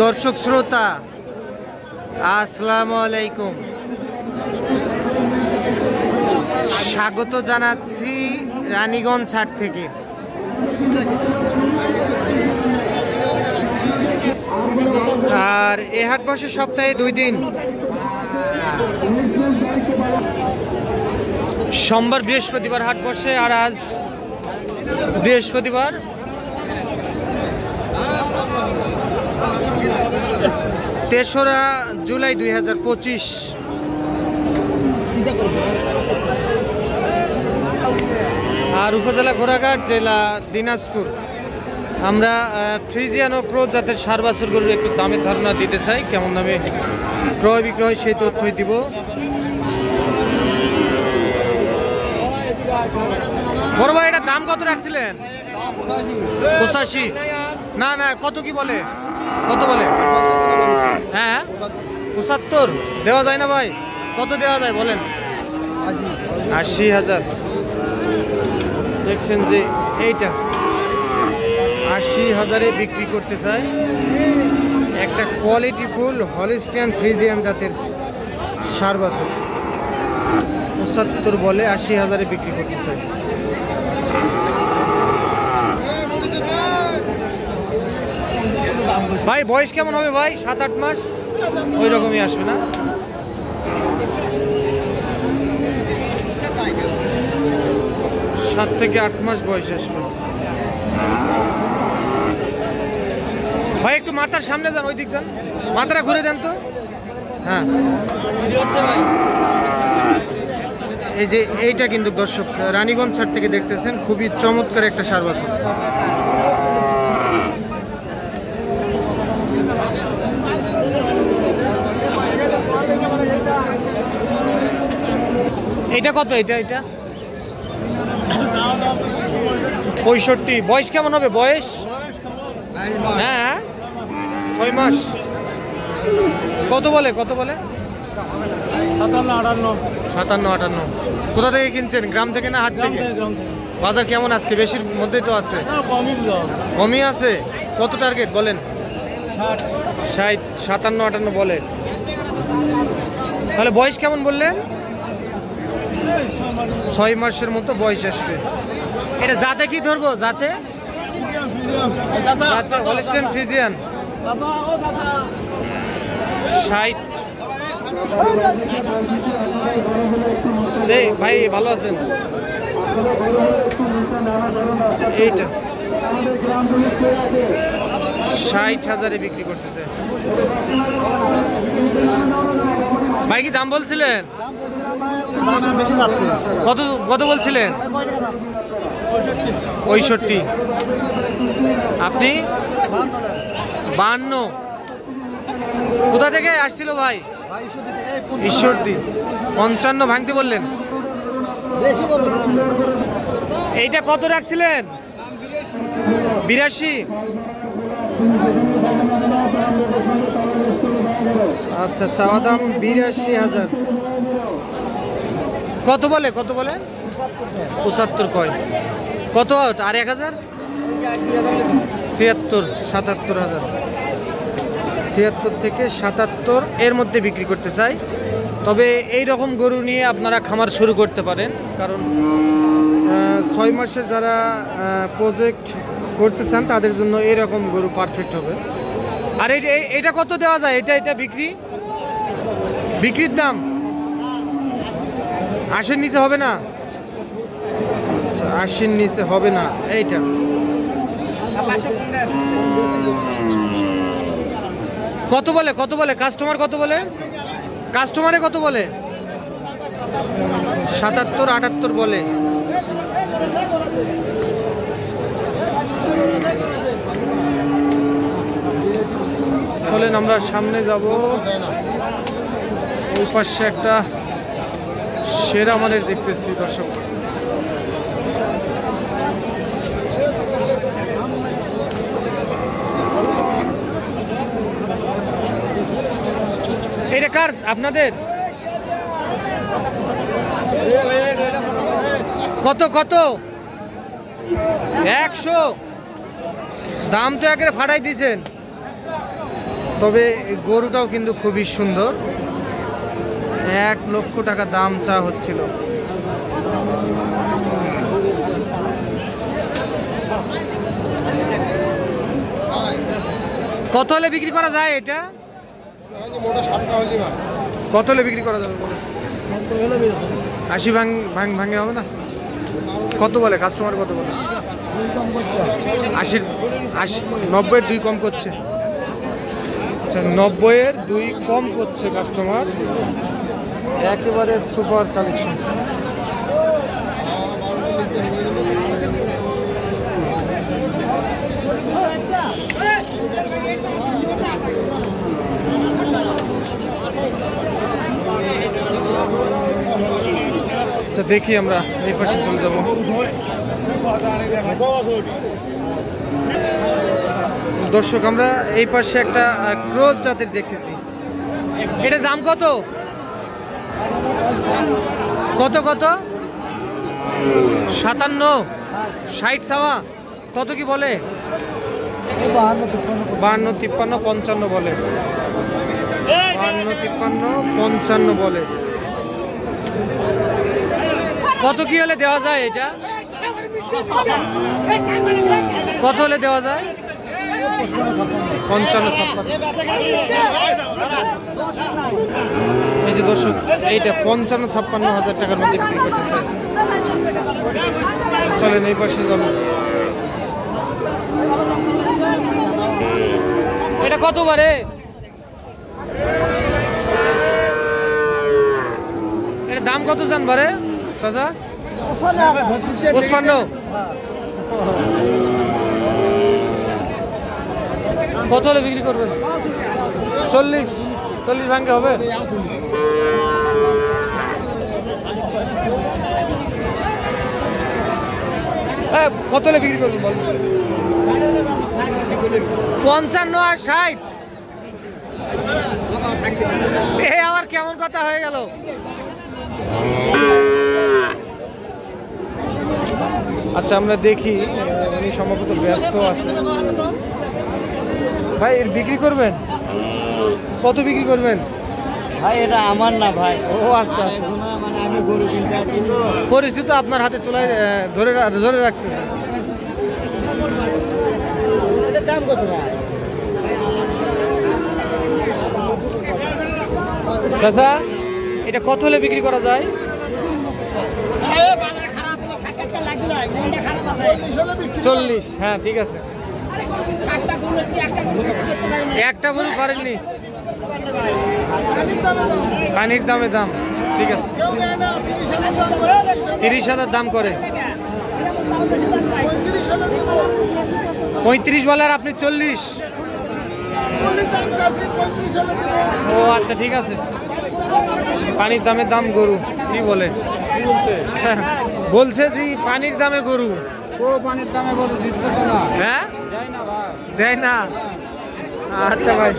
দর্শক শ্রোতা আসসালামু আলাইকুম, স্বাগত জানাচ্ছি রানীগঞ্জ হাট থেকে। আর এ হাট বসে সপ্তাহে 2 দিন, সোমবার বৃহস্পতিবার হাট বসে। আর আজ বৃহস্পতিবার, তেসরা জুলাই 2025। আর উপজেলা ঘোড়াঘাট, জেলা দিনাজপুর। আমরা ফ্রিজিয়ান ও ক্রোজ জাতের সার বাছুর গরুর একটু দামের ধারণা দিতে চাই, কেমন দামে ক্রয় বিক্রয় সেই তথ্যই দিব। বড় ভাই, এটার দাম কত রাখছিলেন? 85। না না, কত কি বলে, কত বলে? হ্যাঁ 75 দেওয়া যায় না ভাই? কত দেওয়া যায় বলেন? 80,000। দেখছেন যে এইটা 80,000-এ বিক্রি করতে চায়। একটা কোয়ালিটি ফুল হলিস্টিয়ান ফ্রিজিয়ান জাতের সার বাছুর 75 বলে, 80,000-এ বিক্রি করতে চায়। ভাই বয়স কেমন হবে ভাই? 7-8 মাস ওই রকমই আসবে না? সাত থেকে 8 মাস বয়স আসবে। ভাই একটু মাথার সামনে যান, ওই দিক যান, মাথাটা ঘুরে দেন তো। হ্যাঁ, এই যে এইটা কিন্তু দর্শক রানীগঞ্জ হাট থেকে দেখতেছেন, খুবই চমৎকার একটা সার বাছুর। এটা কত? এটা 65। বয়স কেমন হবে? বয়স হ্যাঁ 6 মাস। কত বলে? কত বলে? 57-58। কোথা থেকে কিনছেন? গ্রাম থেকে না হাট থেকে? বাজার কেমন আজকে? বেশির মধ্যেই তো আছে, কমই আছে। কত টার্গেট বলেন? 60, 57-58 বলে। তাহলে বয়স কেমন বললেন? 6 মাসের মতো বয়স আসবে। এটা জাতে কি ধরবো? জাতে হলিস্টিয়ান ফ্রিজিয়ান 60। ভাই ভালো আছেন? এইটা 60,000-এ বিক্রি করতেছে। ভাই কি দাম বলছিলেন? কত কত বলছিলেন? 65। আপনি 52। কোথা থেকে আসছিল ভাই? ঈশ্বরদী। 55 ভাঙতে বললেন। এইটা কত রাখছিলেন? 82। আচ্ছা, চাওয়া দাম 82,000। কত বলে? কত বলে? 75 কয়। কত আর 1,000? 76, 77,000। 76 থেকে 77 এর মধ্যে বিক্রি করতে চাই। তবে এই রকম গরু নিয়ে আপনারা খামার শুরু করতে পারেন, কারণ 6 মাসের যারা প্রজেক্ট করতে চান তাদের জন্য এরকম গরু পারফেক্ট হবে। আর এটা কত দেওয়া যায়? এটা বিক্রির দাম 80-র নিচে হবে না? আচ্ছা, 80-র নিচে হবে না। এইটা কত বলে? কত বলে কাস্টমার? কত বলে কাস্টমারে? কত বলে? 77-78 বলে। চলেন আমরা সামনে যাব। ওই পাশে একটা সেরা মানের দেখতেছি দর্শক। এটা কার? আপনাদের? কত কত? 100 দাম তো একেবারে ফাটাই দিয়েছেন। তবে গরুটাও কিন্তু খুবই সুন্দর। 1 লক্ষ টাকা দাম চা হচ্ছিল। কত হলে বিক্রি করা যায় এটা? কত হলে বিক্রি করা যাবে বলে? 80 ভাঙে হবে না? কত বলে কাস্টমার, কত বলে? 80 90-এর 2 কম করছে। আচ্ছা, 90-এর 2 কম করছে কাস্টমার। একেবারে সুপার কালেকশন। আচ্ছা, দেখি আমরা এই পাশে চলে যাবো। দর্শক, আমরা এই পাশে একটা ক্রস জাতের দেখতেছি। এটার দাম কত? কত কত? 57, 60 চাওয়া। কত কি বলে? 52, 53, 55 বলে। 52, 53, 55 বলে। কত কি হলে দেওয়া যায় এটা? কত হলে দেওয়া যায়? 55, 56। এই যে দর্শক, এইটা 55, 56 হাজার টাকার মধ্যে বিক্রি করতেছে। চলেন এই পাশে যাবো। এটা কত বারে? এটার দাম কত জানবারে চাচা? 55। কত হলে বিক্রি করবেন? 40 ভাঙে হবে? কত হলে বিক্রি করবেন বল? 55 আর 60। এই আবার কেমন কথা হয়ে গেল? আচ্ছা, আমরা দেখি, উনি সম্ভবত ব্যস্ত আছে। ভাই, এর বিক্রি করবেন? কত বিক্রি করবেন? ভাই এটা আমার না ভাই। ও আচ্ছা, মানে আমি গরু কিনতে আসছি। পরিচিত আপনার হাতে তোলায় ধরে রাখতেছে। এটার দাম কত ভাই? চাচা, এটা কত হলে বিক্রি করা যায়? 40। হ্যাঁ, ঠিক আছে। একটা গরু পারেননি? পানির দামে দাম। ঠিক আছে, 30,000 দাম করে। 35 বলে আর আপনি 40? ও আচ্ছা, ঠিক আছে। পানির দামে দাম গরু কি বলে? বলছে যে পানির দামে গরু। ও পানির দামে গরু দিতে তো না। হ্যাঁ, দেয় না ভাই। দেয় না? আচ্ছা ভাই,